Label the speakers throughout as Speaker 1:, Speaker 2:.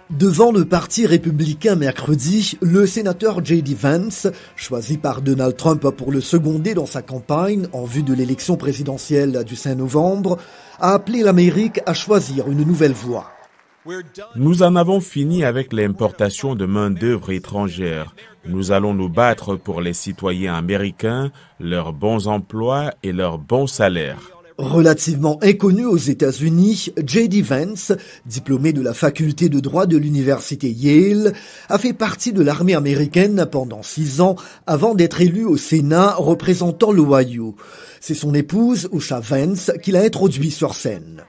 Speaker 1: Devant le Parti républicain mercredi, le sénateur J.D. Vance, choisi par Donald Trump pour le seconder dans sa campagne en vue de l'élection présidentielle du 5 novembre, a appelé l'Amérique à choisir une nouvelle voie.
Speaker 2: Nous en avons fini avec l'importation de main-d'œuvre étrangère. Nous allons nous battre pour les citoyens américains, leurs bons emplois et leurs bons salaires.
Speaker 1: Relativement inconnu aux États-Unis, J.D. Vance, diplômé de la faculté de droit de l'université Yale, a fait partie de l'armée américaine pendant 6 ans avant d'être élu au Sénat représentant l'Ohio. C'est son épouse, Usha Vance, qui l'a introduit sur scène.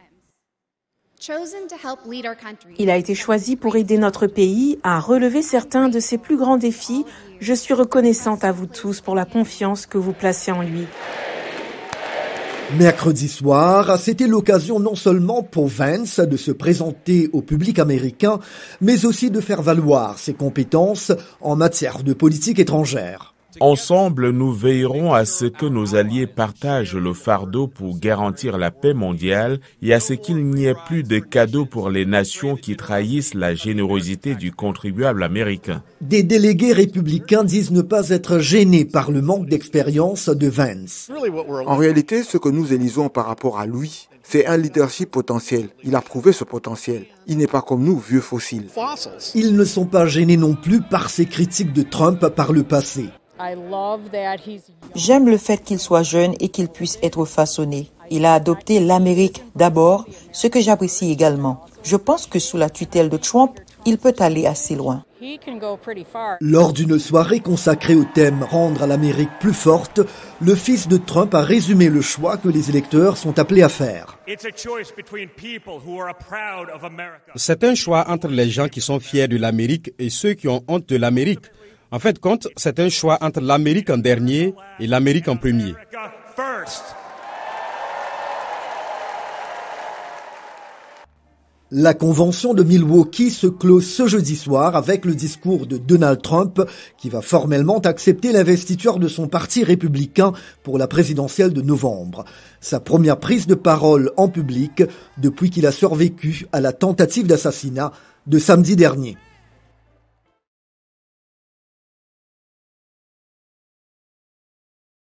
Speaker 3: Il a été choisi pour aider notre pays à relever certains de ses plus grands défis. Je suis reconnaissante à vous tous pour la confiance que vous placez en lui.
Speaker 1: Mercredi soir, c'était l'occasion non seulement pour Vance de se présenter au public américain, mais aussi de faire valoir ses compétences en matière de politique étrangère.
Speaker 2: Ensemble, nous veillerons à ce que nos alliés partagent le fardeau pour garantir la paix mondiale et à ce qu'il n'y ait plus de cadeaux pour les nations qui trahissent la générosité du contribuable américain.
Speaker 1: Des délégués républicains disent ne pas être gênés par le manque d'expérience de Vance.
Speaker 4: En réalité, ce que nous élisons par rapport à lui, c'est un leadership potentiel. Il a prouvé ce potentiel. Il n'est pas comme nous, vieux fossiles.
Speaker 1: Ils ne sont pas gênés non plus par ses critiques de Trump par le passé.
Speaker 5: J'aime le fait qu'il soit jeune et qu'il puisse être façonné. Il a adopté l'Amérique d'abord, ce que j'apprécie également. Je pense que sous la tutelle de Trump, il peut aller assez loin.
Speaker 1: Lors d'une soirée consacrée au thème « Rendre l'Amérique plus forte », le fils de Trump a résumé le choix que les électeurs sont appelés à faire.
Speaker 6: C'est un choix entre les gens qui sont fiers de l'Amérique et ceux qui ont honte de l'Amérique. En fait, compte, c'est un choix entre l'Amérique en dernier et l'Amérique en premier.
Speaker 1: La convention de Milwaukee se clôt ce jeudi soir avec le discours de Donald Trump qui va formellement accepter l'investiture de son parti républicain pour la présidentielle de novembre. Sa première prise de parole en public depuis qu'il a survécu à la tentative d'assassinat de samedi dernier.